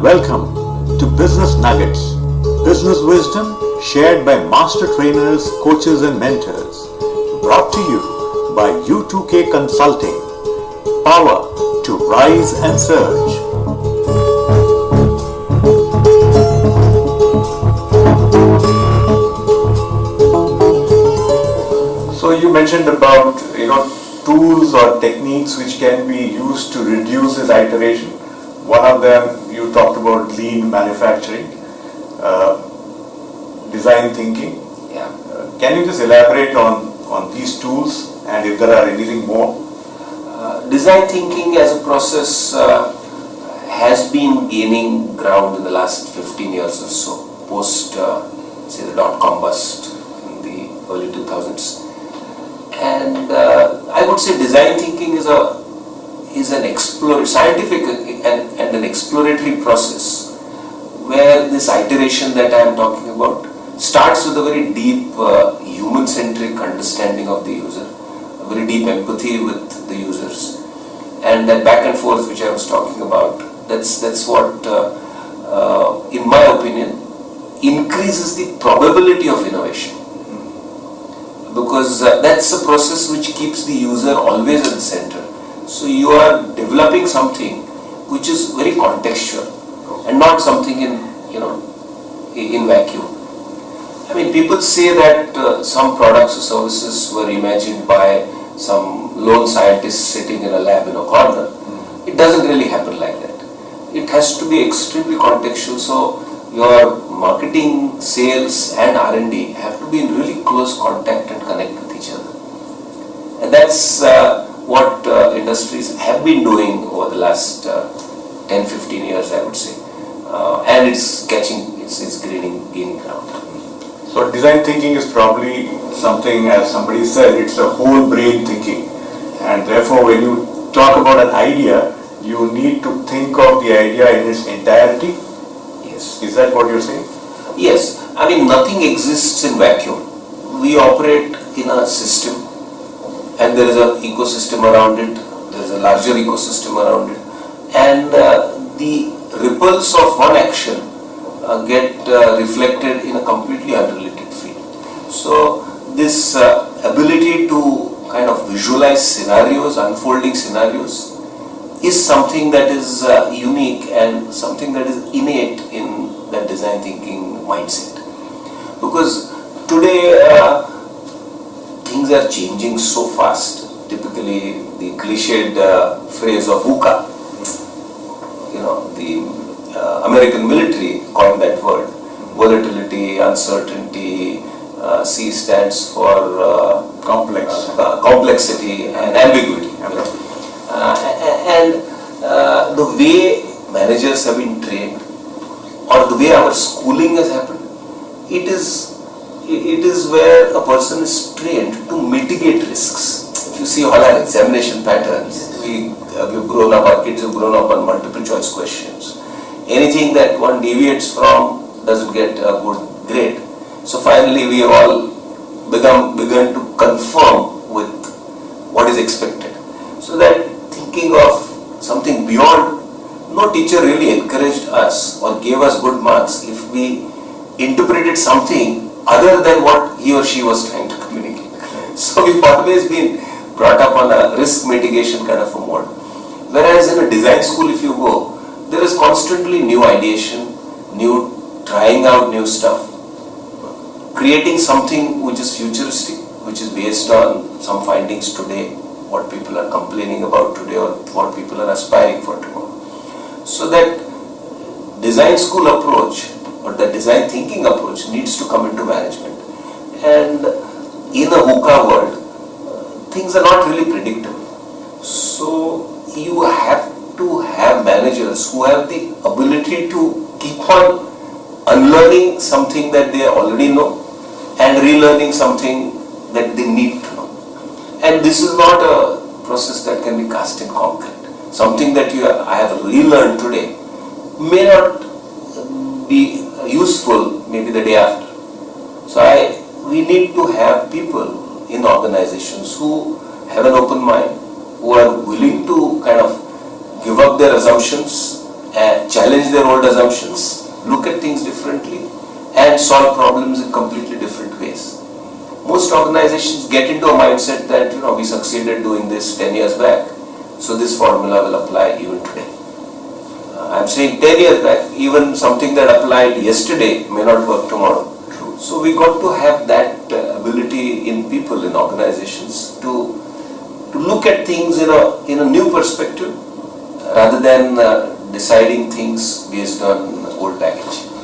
Welcome to Business Nuggets, business wisdom shared by master trainers, coaches and mentors. Brought to you by U2K Consulting. Power to rise and surge. So you mentioned about tools or techniques which can be used to reduce this iteration. One of them you talked about lean manufacturing, design thinking. Yeah. Can you just elaborate on these tools and if there are anything more? Design thinking as a process has been gaining ground in the last 15 years or so, post say the dot-com bust in the early 2000s. And I would say design thinking is an scientific and an exploratory process where this iteration that I am talking about starts with a very deep human-centric understanding of the user, a very deep empathy with the users, and that back and forth which I was talking about. That's what, in my opinion, increases the probability of innovation, because that's a process which keeps the user always at the center. So you are developing something which is very contextual and not something in vacuum. I mean, people say that some products or services were imagined by some lone scientist sitting in a lab in a corner. It doesn't really happen like that. It has to be extremely contextual. So your marketing, sales and R&D have to be in really close contact and connect with each other. And that's what industries have been doing over the last 10-15 years, I would say. And it's gaining ground. So design thinking is probably something, as somebody said, it's a whole brain thinking. And therefore when you talk about an idea, you need to think of the idea in its entirety. Yes. Is that what you're saying? Yes. I mean, nothing exists in vacuum. We operate in a system and there is an ecosystem around it. There is a larger ecosystem around it. And the ripples of one action get reflected in a completely unrelated field. So this ability to kind of visualize scenarios, unfolding scenarios, is something that is unique and something that is innate in that design thinking mindset. Because today things are changing so fast. Typically the cliched phrase of VUCA, the American military coined that word. Volatility, uncertainty, C stands for complexity and ambiguity. And the way managers have been trained, or the way our schooling has happened, it is where a person is trained to mitigate risks. If you see all our examination patterns, we've grown up, our kids have grown up on multiple choice questions. Anything that one deviates from doesn't get a good grade. So finally we have all begun to conform with what is expected. So that thinking of something beyond, no teacher really encouraged us or gave us good marks if we interpreted something other than what he or she was trying to communicate. So we've always been brought up on a risk mitigation kind of a mode. Whereas in a design school, if you go, there is constantly new ideation, trying out new stuff, creating something which is futuristic, which is based on some findings today, what people are complaining about today or what people are aspiring for tomorrow. So that design school approach or the design thinking approach needs to come into management. And in a VUCA world, things are not really predictable. So you have to have managers who have the ability to keep on unlearning something that they already know and relearning something that they need to know. And this is not a process that can be cast in concrete. Something that I have relearned today may not be useful maybe the day after. So we need to have people in organizations who have an open mind, who are willing to kind of give up their assumptions challenge their old assumptions, look at things differently, and solve problems in completely different ways. Most organizations get into a mindset that we succeeded doing this 10 years back, so this formula will apply even today. I'm saying 10 years back, even something that applied yesterday may not work tomorrow. So we got to have that ability in people, in organizations, to look at things in a new perspective rather than deciding things based on old baggage.